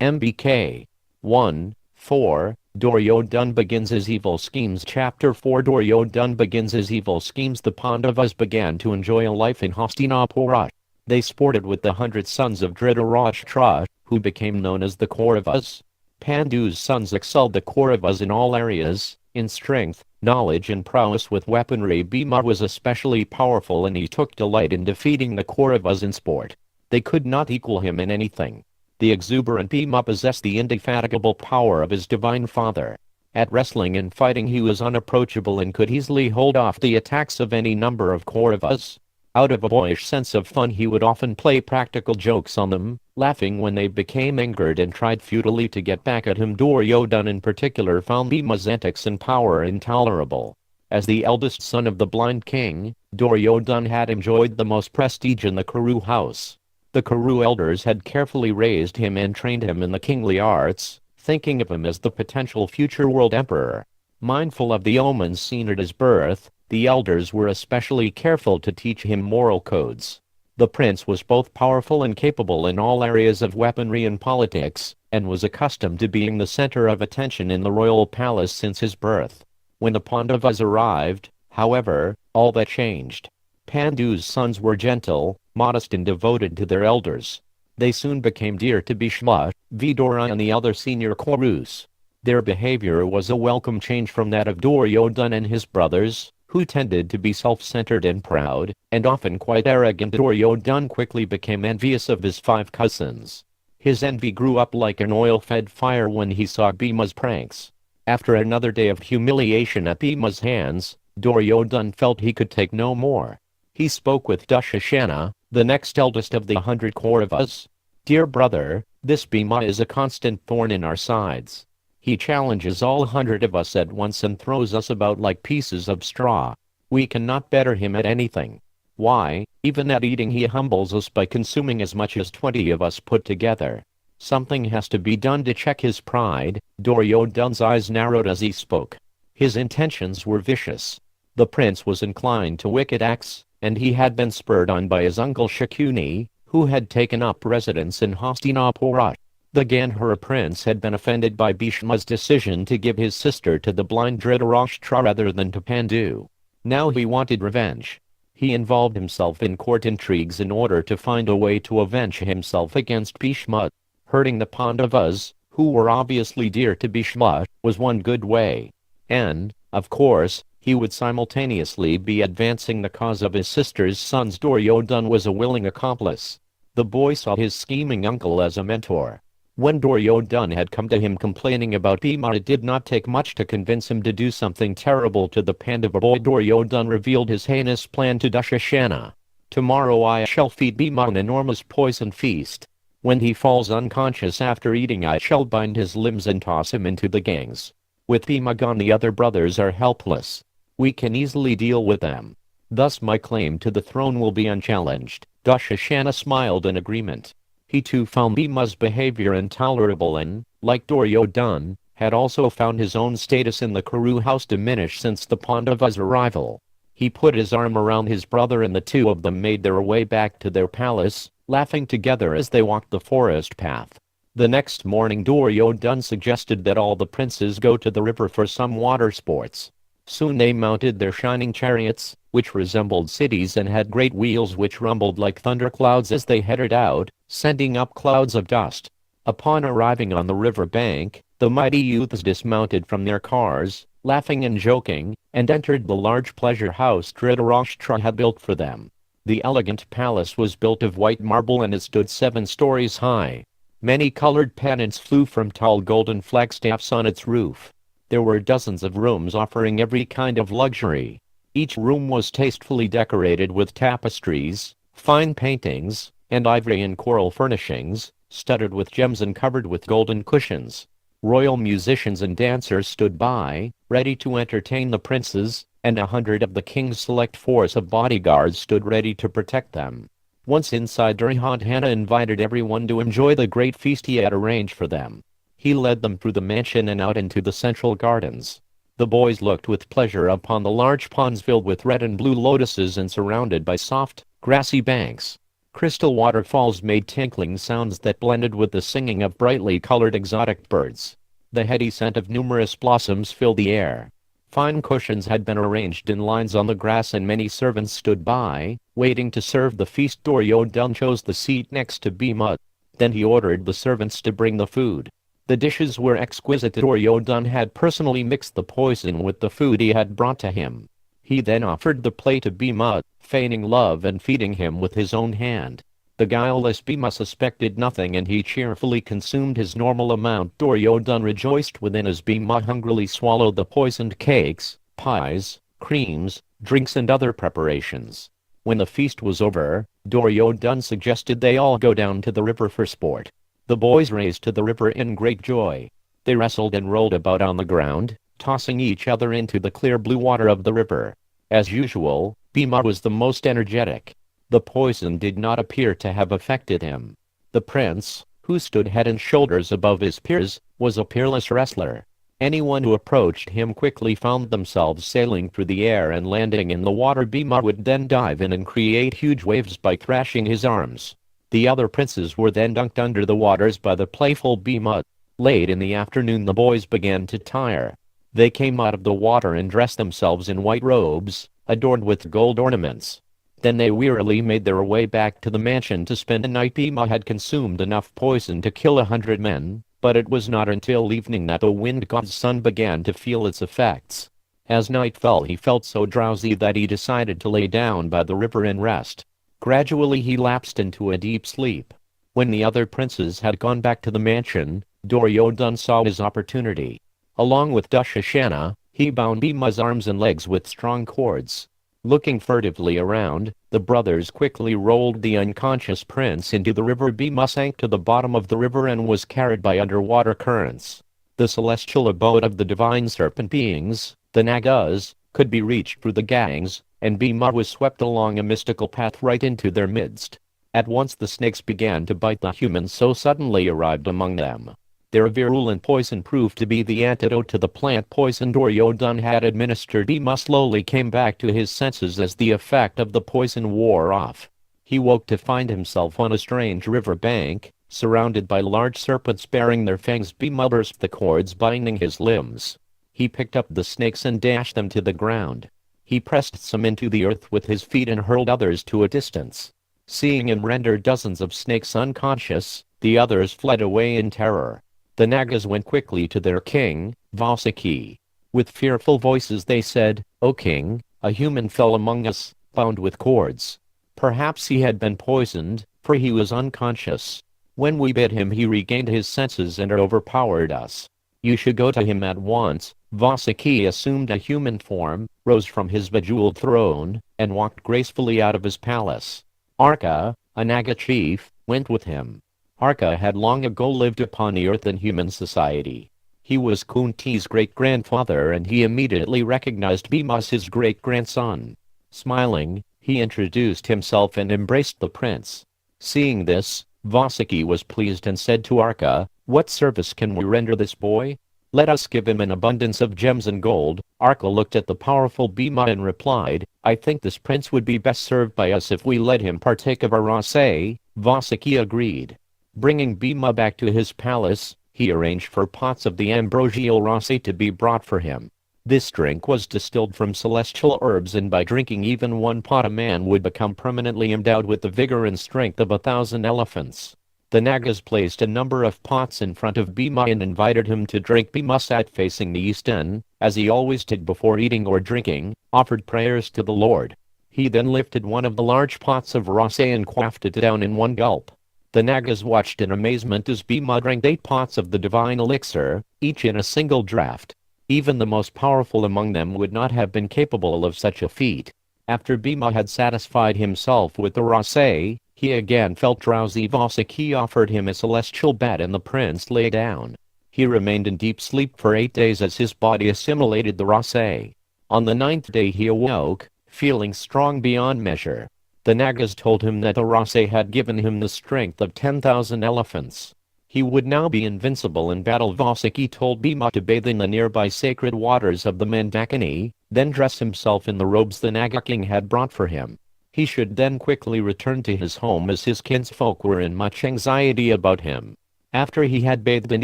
MBK 1:4 Duryodhana begins his evil schemes. Chapter 4 Duryodhana begins his evil schemes. The Pandavas began to enjoy a life in Hastinapura. They sported with the 100 sons of Dhritarashtra, who became known as the Kauravas. Pandu's sons excelled the Kauravas in all areas, in strength, knowledge and prowess with weaponry. Bhima was especially powerful and he took delight in defeating the Kauravas in sport. They could not equal him in anything. The exuberant Bhima possessed the indefatigable power of his divine father. At wrestling and fighting he was unapproachable and could easily hold off the attacks of any number of Kauravas. Out of a boyish sense of fun he would often play practical jokes on them, laughing when they became angered and tried futilely to get back at him. Duryodhana in particular found Bhima's antics and power intolerable. As the eldest son of the blind king, Duryodhana had enjoyed the most prestige in the Kuru house. The Kuru elders had carefully raised him and trained him in the kingly arts, thinking of him as the potential future world emperor. Mindful of the omens seen at his birth, the elders were especially careful to teach him moral codes. The prince was both powerful and capable in all areas of weaponry and politics, and was accustomed to being the center of attention in the royal palace since his birth. When the Pandavas arrived, however, all that changed. Pandu's sons were gentle, modest and devoted to their elders. They soon became dear to Bhishma, Vidura and the other senior Kurus. Their behavior was a welcome change from that of Duryodhana and his brothers, who tended to be self-centered and proud, and often quite arrogant. Duryodhana quickly became envious of his 5 cousins. His envy grew up like an oil-fed fire when he saw Bhima's pranks. After another day of humiliation at Bhima's hands, Duryodhana felt he could take no more. He spoke with Dushasana, the next eldest of the 100 Kauravas. "Dear brother, this Bhima is a constant thorn in our sides. He challenges all 100 of us at once and throws us about like pieces of straw. We cannot better him at anything. Why, even at eating he humbles us by consuming as much as 20 of us put together. Something has to be done to check his pride." Duryodhana's eyes narrowed as he spoke. His intentions were vicious. The prince was inclined to wicked acts, and he had been spurred on by his uncle Shakuni, who had taken up residence in Hastinapura. The Gandhara prince had been offended by Bhishma's decision to give his sister to the blind Dhritarashtra rather than to Pandu. Now he wanted revenge. He involved himself in court intrigues in order to find a way to avenge himself against Bhishma. Hurting the Pandavas, who were obviously dear to Bhishma, was one good way. And, of course, he would simultaneously be advancing the cause of his sister's sons. Duryodhana was a willing accomplice. The boy saw his scheming uncle as a mentor. When Duryodhana had come to him complaining about Bhima, it did not take much to convince him to do something terrible to the Pandava boy. Duryodhana revealed his heinous plan to Dushasana. "Tomorrow I shall feed Bhima an enormous poison feast. When he falls unconscious after eating, I shall bind his limbs and toss him into the Ganges. With Bhima gone, the other brothers are helpless. We can easily deal with them. Thus my claim to the throne will be unchallenged." Dushasana smiled in agreement. He too found Bhima's behavior intolerable and, like Duryodhana, had also found his own status in the Kuru house diminish since the Pandavas' arrival. He put his arm around his brother and the two of them made their way back to their palace, laughing together as they walked the forest path. The next morning Duryodhana suggested that all the princes go to the river for some water sports. Soon they mounted their shining chariots, which resembled cities and had great wheels which rumbled like thunderclouds as they headed out, sending up clouds of dust. Upon arriving on the river bank, the mighty youths dismounted from their cars, laughing and joking, and entered the large pleasure house Dhritarashtra had built for them. The elegant palace was built of white marble and it stood 7 stories high. Many colored pennants flew from tall golden flagstaffs on its roof. There were dozens of rooms offering every kind of luxury. Each room was tastefully decorated with tapestries, fine paintings, and ivory and coral furnishings, studded with gems and covered with golden cushions. Royal musicians and dancers stood by, ready to entertain the princes, and 100 of the king's select force of bodyguards stood ready to protect them. Once inside, Duryodhana invited everyone to enjoy the great feast he had arranged for them. He led them through the mansion and out into the central gardens. The boys looked with pleasure upon the large ponds filled with red and blue lotuses and surrounded by soft, grassy banks. Crystal waterfalls made tinkling sounds that blended with the singing of brightly colored exotic birds. The heady scent of numerous blossoms filled the air. Fine cushions had been arranged in lines on the grass and many servants stood by, waiting to serve the feast. Duryodhan chose the seat next to Bhima. Then he ordered the servants to bring the food. The dishes were exquisite. Duryodhan had personally mixed the poison with the food he had brought to him. He then offered the plate to Bhima, feigning love and feeding him with his own hand. The guileless Bhima suspected nothing and he cheerfully consumed his normal amount. Duryodhan rejoiced within as Bhima hungrily swallowed the poisoned cakes, pies, creams, drinks and other preparations. When the feast was over, Duryodhan suggested they all go down to the river for sport. The boys raced to the river in great joy. They wrestled and rolled about on the ground, tossing each other into the clear blue water of the river. As usual, Bhima was the most energetic. The poison did not appear to have affected him. The prince, who stood head and shoulders above his peers, was a peerless wrestler. Anyone who approached him quickly found themselves sailing through the air and landing in the water. Bhima would then dive in and create huge waves by thrashing his arms. The other princes were then dunked under the waters by the playful Bhima. Late in the afternoon the boys began to tire. They came out of the water and dressed themselves in white robes, adorned with gold ornaments. Then they wearily made their way back to the mansion to spend the night. Bhima had consumed enough poison to kill 100 men, but it was not until evening that the wind god's son began to feel its effects. As night fell he felt so drowsy that he decided to lay down by the river and rest. Gradually he lapsed into a deep sleep. When the other princes had gone back to the mansion, Duryodhan saw his opportunity. Along with Dushashana, he bound Bhima's arms and legs with strong cords. Looking furtively around, the brothers quickly rolled the unconscious prince into the river. Bhima sank to the bottom of the river and was carried by underwater currents. The celestial abode of the divine serpent beings, the Nagas, could be reached through the gangs, and Bhima was swept along a mystical path right into their midst. At once the snakes began to bite the humans so suddenly arrived among them. Their virulent poison proved to be the antidote to the plant poison Duryodhan had administered. Bhima slowly came back to his senses as the effect of the poison wore off. He woke to find himself on a strange river bank, surrounded by large serpents bearing their fangs. Bhima burst the cords binding his limbs. He picked up the snakes and dashed them to the ground. He pressed some into the earth with his feet and hurled others to a distance. Seeing him render dozens of snakes unconscious, the others fled away in terror. The Nagas went quickly to their king, Vasaki. With fearful voices they said, "O king, a human fell among us, bound with cords. Perhaps he had been poisoned, for he was unconscious. When we bit him he regained his senses and overpowered us. You should go to him at once." Vasaki assumed a human form, rose from his bejeweled throne, and walked gracefully out of his palace. Arka, a Naga chief, went with him. Arka had long ago lived upon the earth in human society. He was Kunti's great-grandfather and he immediately recognized Bhima as his great-grandson. Smiling, he introduced himself and embraced the prince. Seeing this, Vasaki was pleased and said to Arka, "What service can we render this boy? Let us give him an abundance of gems and gold." Arka looked at the powerful Bhima and replied, "I think this prince would be best served by us if we let him partake of our rasa." Vasaki agreed. Bringing Bhima back to his palace, he arranged for pots of the ambrosial rasa to be brought for him. This drink was distilled from celestial herbs and by drinking even one pot a man would become permanently endowed with the vigor and strength of 1,000 elephants. The Nagas placed a number of pots in front of Bhima and invited him to drink. Bhima sat facing the east and, as he always did before eating or drinking, offered prayers to the Lord. He then lifted one of the large pots of rasa and quaffed it down in one gulp. The Nagas watched in amazement as Bhima drank 8 pots of the divine elixir, each in a single draught. Even the most powerful among them would not have been capable of such a feat. After Bhima had satisfied himself with the rasa, he again felt drowsy. Vasaki offered him a celestial bed and the prince lay down. He remained in deep sleep for 8 days as his body assimilated the rasa. On the 9th day he awoke, feeling strong beyond measure. The Nagas told him that the rasa had given him the strength of 10,000 elephants. He would now be invincible in battle. Vasaki told Bhima to bathe in the nearby sacred waters of the Mandakini, then dress himself in the robes the Naga king had brought for him. He should then quickly return to his home as his kinsfolk were in much anxiety about him. After he had bathed and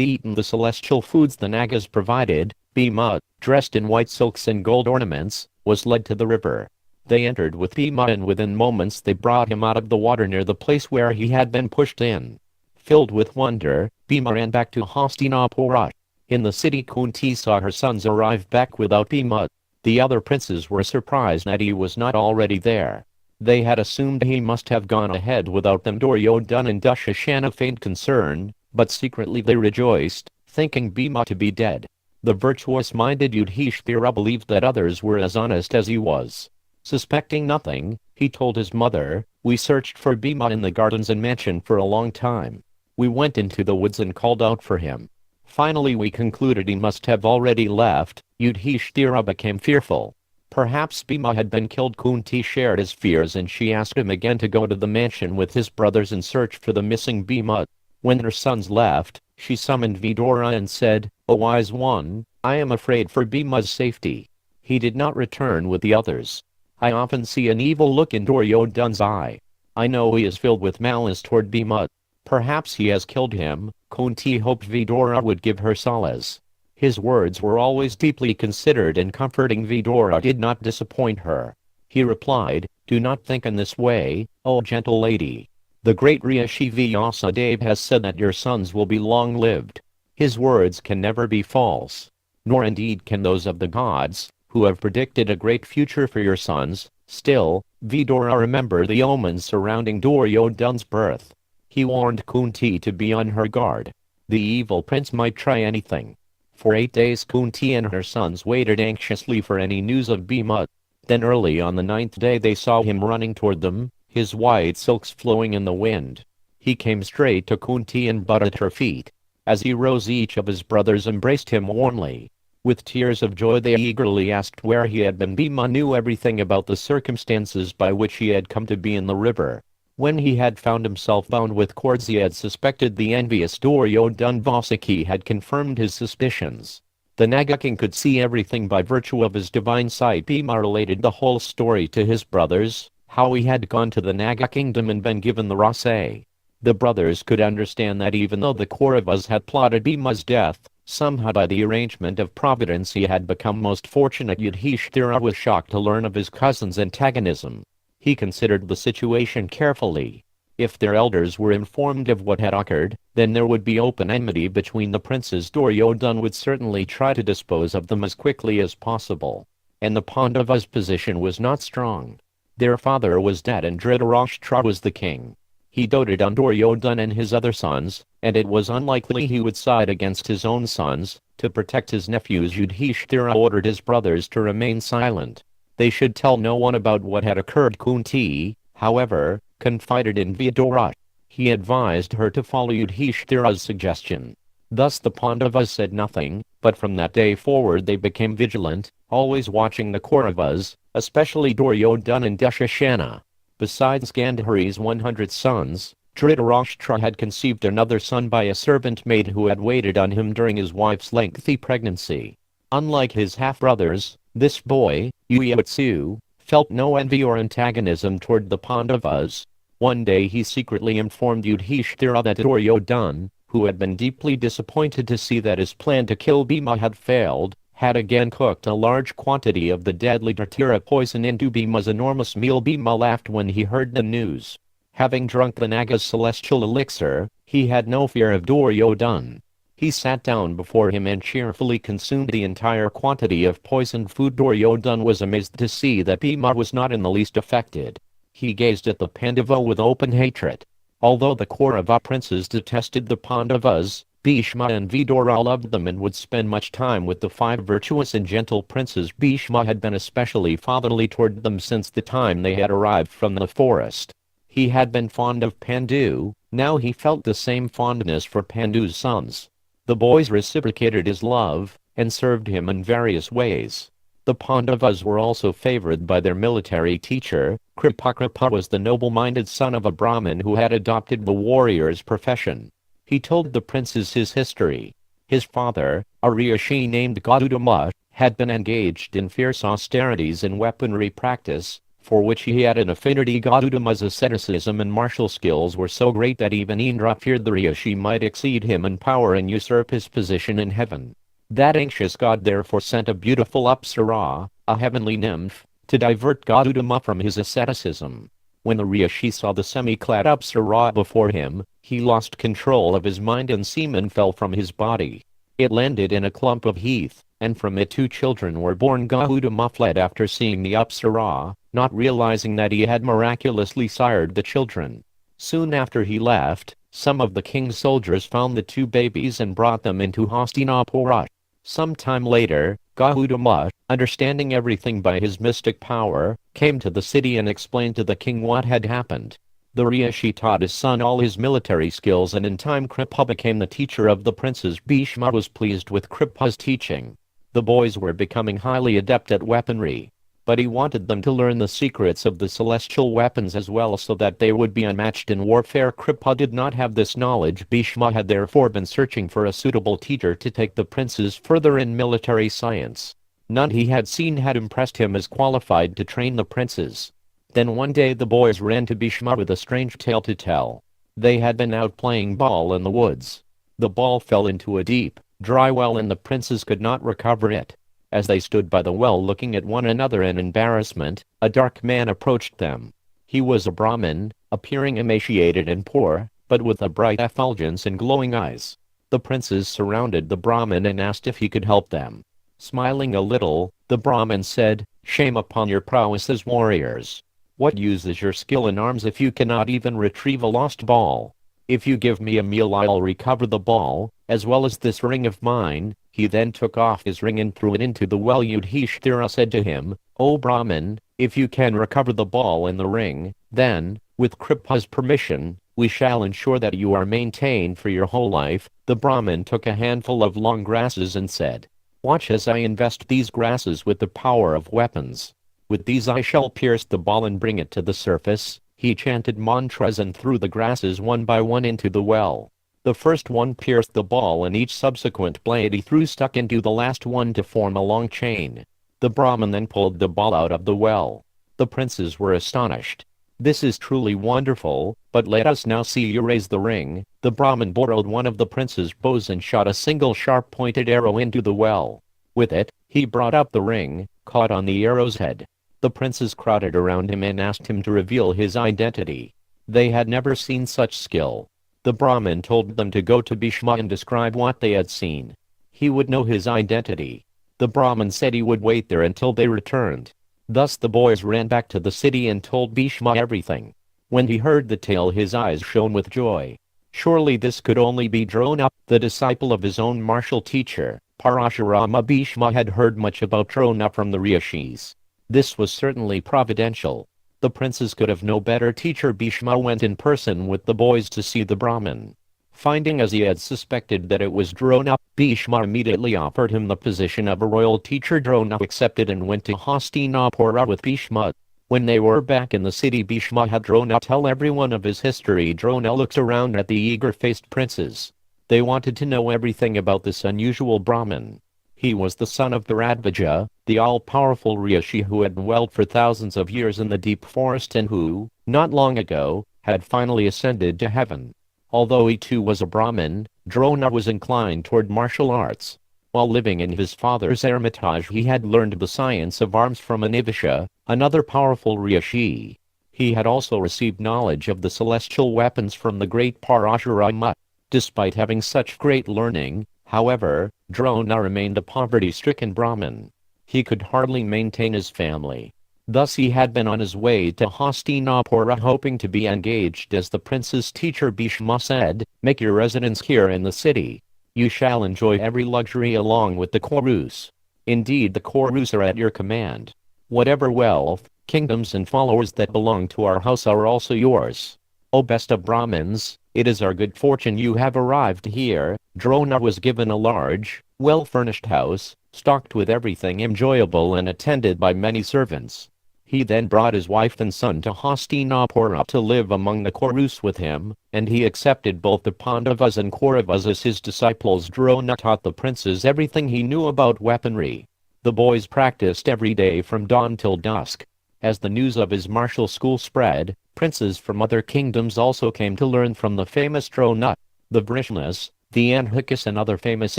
eaten the celestial foods the Nagas provided, Bhima, dressed in white silks and gold ornaments, was led to the river. They entered with Bhima and within moments they brought him out of the water near the place where he had been pushed in. Filled with wonder, Bhima ran back to Hastinapura. In the city Kunti saw her sons arrive back without Bhima. The other princes were surprised that he was not already there. They had assumed he must have gone ahead without them. Duryodhana and Dushasana feigned concern, but secretly they rejoiced, thinking Bhima to be dead. The virtuous-minded Yudhishthira believed that others were as honest as he was. Suspecting nothing, he told his mother, "We searched for Bhima in the gardens and mansion for a long time. We went into the woods and called out for him. Finally we concluded he must have already left." Yudhishthira became fearful. Perhaps Bhima had been killed. Kunti shared his fears and she asked him again to go to the mansion with his brothers and search for the missing Bhima. When her sons left, she summoned Vidura and said, "O wise one, I am afraid for Bhima's safety. He did not return with the others. I often see an evil look in Duryodhana's eye. I know he is filled with malice toward Bhima. Perhaps he has killed him." Kunti hoped Vidura would give her solace. His words were always deeply considered and comforting. Vidura did not disappoint her. He replied, "Do not think in this way, O gentle lady. The great Rishi Vyasadeva has said that your sons will be long-lived. His words can never be false. Nor indeed can those of the gods, who have predicted a great future for your sons. Still, Vidura remember the omens surrounding Duryodhana's birth." He warned Kunti to be on her guard. The evil prince might try anything. For 8 days Kunti and her sons waited anxiously for any news of Bhima. Then early on the 9th day they saw him running toward them, his white silks flowing in the wind. He came straight to Kunti and bowed at her feet. As he rose each of his brothers embraced him warmly. With tears of joy they eagerly asked where he had been. Bhima knew everything about the circumstances by which he had come to be in the river. When he had found himself bound with cords he had suspected the envious Duryodhana. Vasaki had confirmed his suspicions. The Naga king could see everything by virtue of his divine sight. Bhima related the whole story to his brothers, how he had gone to the Naga kingdom and been given the Rasa. The brothers could understand that even though the Kauravas had plotted Bhima's death, somehow by the arrangement of providence he had become most fortunate. Yudhishthira was shocked to learn of his cousin's antagonism. He considered the situation carefully. If their elders were informed of what had occurred, then there would be open enmity between the princes. Duryodhana would certainly try to dispose of them as quickly as possible. And the Pandavas' position was not strong. Their father was dead and Dhritarashtra was the king. He doted on Duryodhana and his other sons, and it was unlikely he would side against his own sons. To protect his nephews, Yudhishthira ordered his brothers to remain silent. They should tell no one about what had occurred. Kunti, however, confided in Vidura. He advised her to follow Yudhishthira's suggestion. Thus the Pandavas said nothing, but from that day forward they became vigilant, always watching the Kauravas, especially Duryodhana and Dushasana. Besides Gandhari's 100 sons, Dhritarashtra had conceived another son by a servant maid who had waited on him during his wife's lengthy pregnancy. Unlike his half-brothers, this boy, Ujjayi, felt no envy or antagonism toward the Pandavas. One day he secretly informed Yudhishthira that Duryodhana, who had been deeply disappointed to see that his plan to kill Bhima had failed, had again cooked a large quantity of the deadly Dratira poison into Bhima's enormous meal. Bhima laughed when he heard the news. Having drunk the Naga's celestial elixir, he had no fear of Duryodhana. He sat down before him and cheerfully consumed the entire quantity of poisoned food. Duryodhana was amazed to see that Bhima was not in the least affected. He gazed at the Pandava with open hatred. Although the Kaurava princes detested the Pandavas, Bhishma and Vidura loved them and would spend much time with the 5 virtuous and gentle princes. Bhishma had been especially fatherly toward them since the time they had arrived from the forest. He had been fond of Pandu, now he felt the same fondness for Pandu's sons. The boys reciprocated his love, and served him in various ways. The Pandavas were also favored by their military teacher. Kripa was the noble-minded son of a Brahmin who had adopted the warrior's profession. He told the princes his history. His father, a rishi named Gaudama, had been engaged in fierce austerities and weaponry practice, for which he had an affinity. Gautama's asceticism and martial skills were so great that even Indra feared the Rishi might exceed him in power and usurp his position in heaven. That anxious god therefore sent a beautiful Apsara, a heavenly nymph, to divert Gautama from his asceticism. When the Rishi saw the semi-clad Apsara before him, he lost control of his mind and semen fell from his body. It landed in a clump of heath, and from it 2 children were born. Gautama fled after seeing the Apsara, not realizing that he had miraculously sired the children. Soon after he left, some of the king's soldiers found the 2 babies and brought them into Hastinapura. Some time later, Gautama, understanding everything by his mystic power, came to the city and explained to the king what had happened. The Rishi taught his son all his military skills, and in time Kripa became the teacher of the princes. Bhishma was pleased with Kripa's teaching. The boys were becoming highly adept at weaponry, but he wanted them to learn the secrets of the celestial weapons as well so that they would be unmatched in warfare. Kripa did not have this knowledge. Bhishma had therefore been searching for a suitable teacher to take the princes further in military science. None he had seen had impressed him as qualified to train the princes. Then one day the boys ran to Bhishma with a strange tale to tell. They had been out playing ball in the woods. The ball fell into a deep, dry well and the princes could not recover it. As they stood by the well looking at one another in embarrassment, a dark man approached them. He was a Brahmin, appearing emaciated and poor, but with a bright effulgence and glowing eyes. The princes surrounded the Brahmin and asked if he could help them. Smiling a little, the Brahmin said, "Shame upon your prowess as warriors. What use is your skill in arms if you cannot even retrieve a lost ball? If you give me a meal I'll recover the ball, as well as this ring of mine." He then took off his ring and threw it into the well. Yudhishthira said to him, "O Brahmin, if you can recover the ball and the ring, then, with Kripa's permission, we shall ensure that you are maintained for your whole life." The Brahmin took a handful of long grasses and said, "Watch as I invest these grasses with the power of weapons. With these I shall pierce the ball and bring it to the surface." He chanted mantras and threw the grasses one by one into the well. The first one pierced the ball and each subsequent blade he threw stuck into the last one to form a long chain. The Brahmin then pulled the ball out of the well. The princes were astonished. "This is truly wonderful, but let us now see you raise the ring." The Brahmin borrowed one of the prince's bows and shot a single sharp-pointed arrow into the well. With it, he brought up the ring, caught on the arrow's head. The princes crowded around him and asked him to reveal his identity. They had never seen such skill. The Brahmin told them to go to Bhishma and describe what they had seen. He would know his identity. The Brahmin said he would wait there until they returned. Thus the boys ran back to the city and told Bhishma everything. When he heard the tale his eyes shone with joy. Surely this could only be Drona, the disciple of his own martial teacher, Parashurama. Bhishma had heard much about Drona from the Rishis. This was certainly providential. The princes could have no better teacher. Bhishma went in person with the boys to see the Brahmin. Finding as he had suspected that it was Drona, Bhishma immediately offered him the position of a royal teacher. Drona accepted and went to Hastinapura with Bhishma. When they were back in the city, Bhishma had Drona tell everyone of his history. Drona looked around at the eager-faced princes. They wanted to know everything about this unusual Brahmin. He was the son of Bharadvaja, the all-powerful Rishi who had dwelt for thousands of years in the deep forest and who, not long ago, had finally ascended to heaven. Although he too was a Brahmin, Drona was inclined toward martial arts. While living in his father's hermitage he had learned the science of arms from Anivisha, another powerful Rishi. He had also received knowledge of the celestial weapons from the great Parashurama. Despite having such great learning, however, Drona remained a poverty-stricken Brahmin. He could hardly maintain his family. Thus he had been on his way to Hastinapura hoping to be engaged as the prince's teacher. Bhishma said, "Make your residence here in the city. You shall enjoy every luxury along with the Kurus. Indeed the Kurus are at your command. Whatever wealth, kingdoms and followers that belong to our house are also yours. O best of Brahmins, it is our good fortune you have arrived here." Drona was given a large, well-furnished house, stocked with everything enjoyable and attended by many servants. He then brought his wife and son to Hastinapura to live among the Kurus with him, and he accepted both the Pandavas and Kauravas as his disciples. Drona taught the princes everything he knew about weaponry. The boys practiced every day from dawn till dusk. As the news of his martial school spread, princes from other kingdoms also came to learn from the famous Drona. The Vrishnas, the Anhikas and other famous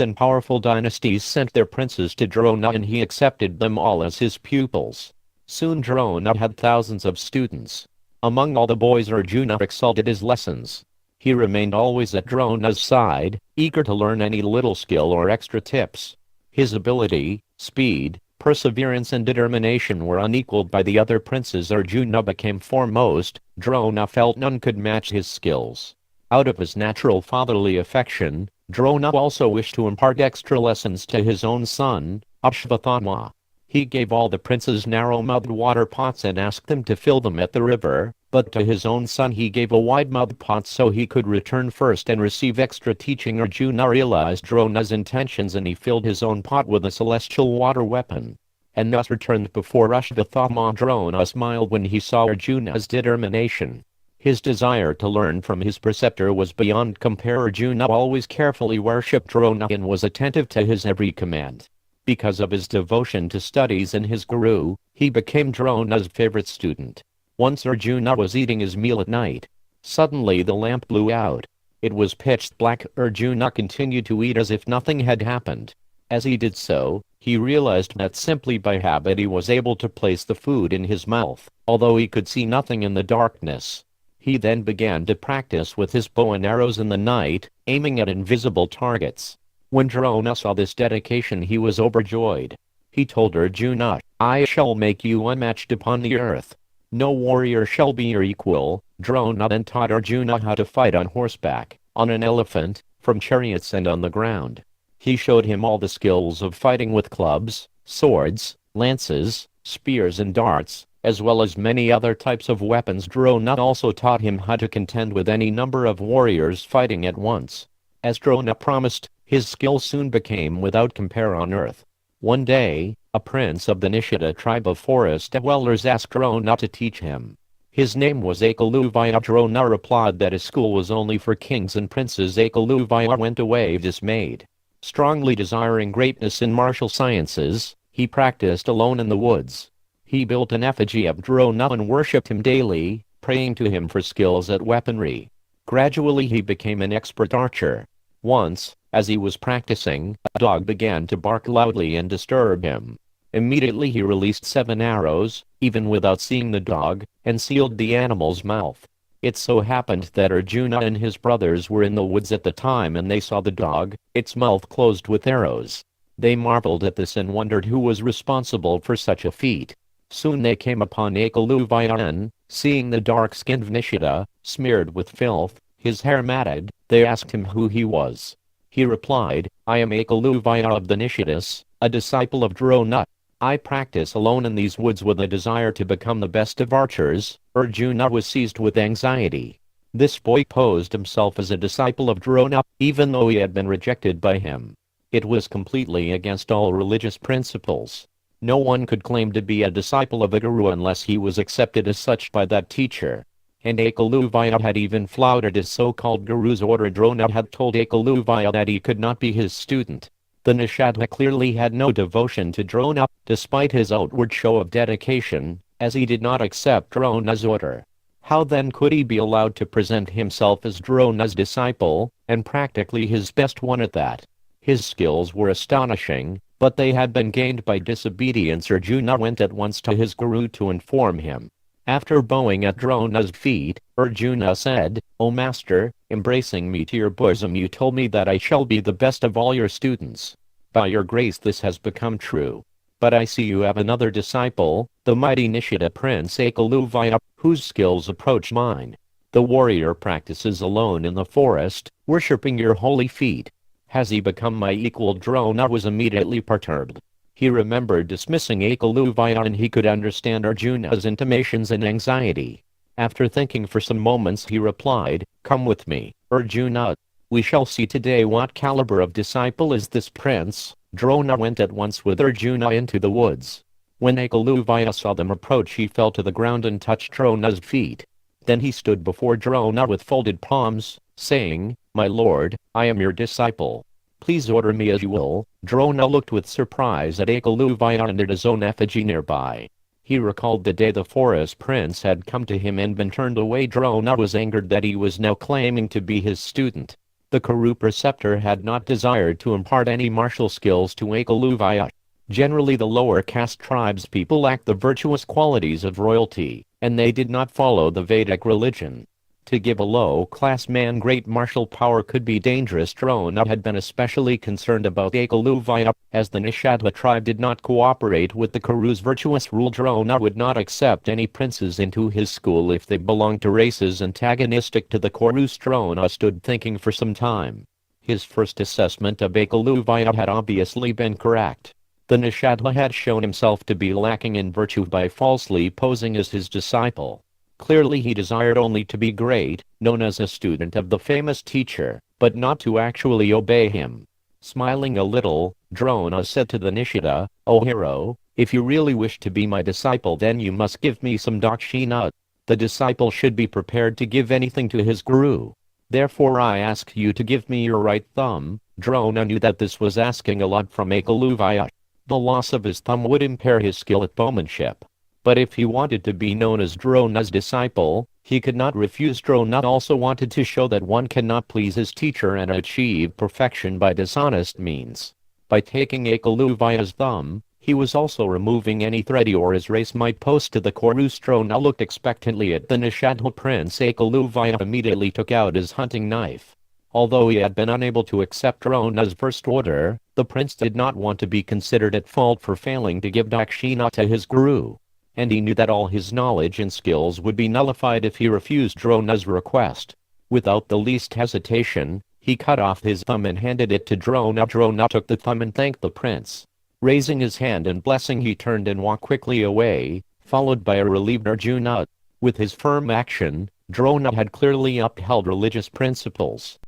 and powerful dynasties sent their princes to Drona and he accepted them all as his pupils. Soon Drona had thousands of students. Among all the boys Arjuna excelled at his lessons. He remained always at Drona's side, eager to learn any little skill or extra tips. His ability, speed, perseverance and determination were unequaled by the other princes. Arjuna became foremost. Drona felt none could match his skills. Out of his natural fatherly affection, Drona also wished to impart extra lessons to his own son, Ashvatthama. He gave all the princes narrow-mouthed water pots and asked them to fill them at the river, but to his own son he gave a wide-mouthed pot so he could return first and receive extra teaching. Arjuna realized Drona's intentions and he filled his own pot with a celestial water weapon, and thus returned before Ashvatthama. Drona smiled when he saw Arjuna's determination. His desire to learn from his preceptor was beyond compare. Arjuna always carefully worshipped Drona and was attentive to his every command. Because of his devotion to studies and his guru, he became Drona's favorite student. Once Arjuna was eating his meal at night. Suddenly the lamp blew out. It was pitch black. Arjuna continued to eat as if nothing had happened. As he did so, he realized that simply by habit he was able to place the food in his mouth, although he could see nothing in the darkness. He then began to practice with his bow and arrows in the night, aiming at invisible targets. When Drona saw this dedication he was overjoyed. He told Arjuna, "I shall make you unmatched upon the earth. No warrior shall be your equal." Drona then taught Arjuna how to fight on horseback, on an elephant, from chariots and on the ground. He showed him all the skills of fighting with clubs, swords, lances, spears and darts, as well as many other types of weapons. Drona also taught him how to contend with any number of warriors fighting at once. As Drona promised, his skill soon became without compare on earth. One day, a prince of the Nishita tribe of forest dwellers asked Drona to teach him. His name was Ekaluvaya. Drona replied that his school was only for kings and princes. Ekaluvaya went away dismayed. Strongly desiring greatness in martial sciences, he practiced alone in the woods. He built an effigy of Drona and worshipped him daily, praying to him for skills at weaponry. Gradually he became an expert archer. Once, as he was practicing, a dog began to bark loudly and disturb him. Immediately he released 7 arrows, even without seeing the dog, and sealed the animal's mouth. It so happened that Arjuna and his brothers were in the woods at the time and they saw the dog, its mouth closed with arrows. They marveled at this and wondered who was responsible for such a feat. Soon they came upon Ekaluvaya and, seeing the dark-skinned Nishita, smeared with filth, his hair matted, they asked him who he was. He replied, "I am Ekaluvaya of the Nishitas, a disciple of Drona. I practice alone in these woods with a desire to become the best of archers." Arjuna was seized with anxiety. This boy posed himself as a disciple of Drona, even though he had been rejected by him. It was completely against all religious principles. No one could claim to be a disciple of a guru unless he was accepted as such by that teacher. And Ekaluvaya had even flouted his so-called guru's order. Drona had told Ekaluvaya that he could not be his student. The Nishadha clearly had no devotion to Drona, despite his outward show of dedication, as he did not accept Drona's order. How then could he be allowed to present himself as Drona's disciple, and practically his best one at that? His skills were astonishing, but they had been gained by disobedience. Arjuna went at once to his guru to inform him. After bowing at Drona's feet, Arjuna said, "O Master, embracing me to your bosom you told me that I shall be the best of all your students. By your grace this has become true. But I see you have another disciple, the mighty Nishita Prince Ekaluvaya, whose skills approach mine. The warrior practices alone in the forest, worshipping your holy feet. Has he become my equal?" Drona was immediately perturbed. He remembered dismissing Ekaluvaya and he could understand Arjuna's intimations and anxiety. After thinking for some moments he replied, "Come with me, Arjuna. We shall see today what caliber of disciple is this prince." Drona went at once with Arjuna into the woods. When Ekaluvaya saw them approach he fell to the ground and touched Drona's feet. Then he stood before Drona with folded palms, saying, "My lord, I am your disciple. Please order me as you will." Drona looked with surprise at Ekaluvaya and at his own effigy nearby. He recalled the day the forest prince had come to him and been turned away. Drona was angered that he was now claiming to be his student. The Kuru preceptor had not desired to impart any martial skills to Ekaluvaya. Generally the lower caste tribes people lacked the virtuous qualities of royalty, and they did not follow the Vedic religion. To give a low-class man great martial power could be dangerous. Drona had been especially concerned about Ekaluvaya, as the Nishadha tribe did not cooperate with the Kuru's virtuous rule. Drona would not accept any princes into his school if they belonged to races antagonistic to the Kurus. Drona stood thinking for some time. His first assessment of Ekaluvaya had obviously been correct. The Nishadha had shown himself to be lacking in virtue by falsely posing as his disciple. Clearly he desired only to be great, known as a student of the famous teacher, but not to actually obey him. Smiling a little, Drona said to the Nishadha, "O hero, if you really wish to be my disciple, then you must give me some dakshina. The disciple should be prepared to give anything to his guru. Therefore I ask you to give me your right thumb." Drona knew that this was asking a lot from Ekaluvaya. The loss of his thumb would impair his skill at bowmanship. But if he wanted to be known as Drona's disciple, he could not refuse. Drona also wanted to show that one cannot please his teacher and achieve perfection by dishonest means. By taking Ekaluvaya's thumb, he was also removing any threat he or his race might pose to the Kurus. Drona looked expectantly at the Nishadha prince. Ekaluvaya immediately took out his hunting knife. Although he had been unable to accept Drona's first order, the prince did not want to be considered at fault for failing to give dakshina to his guru. And he knew that all his knowledge and skills would be nullified if he refused Drona's request. Without the least hesitation, he cut off his thumb and handed it to Drona. Drona took the thumb and thanked the prince. Raising his hand in blessing, he turned and walked quickly away, followed by a relieved Arjuna. With his firm action, Drona had clearly upheld religious principles.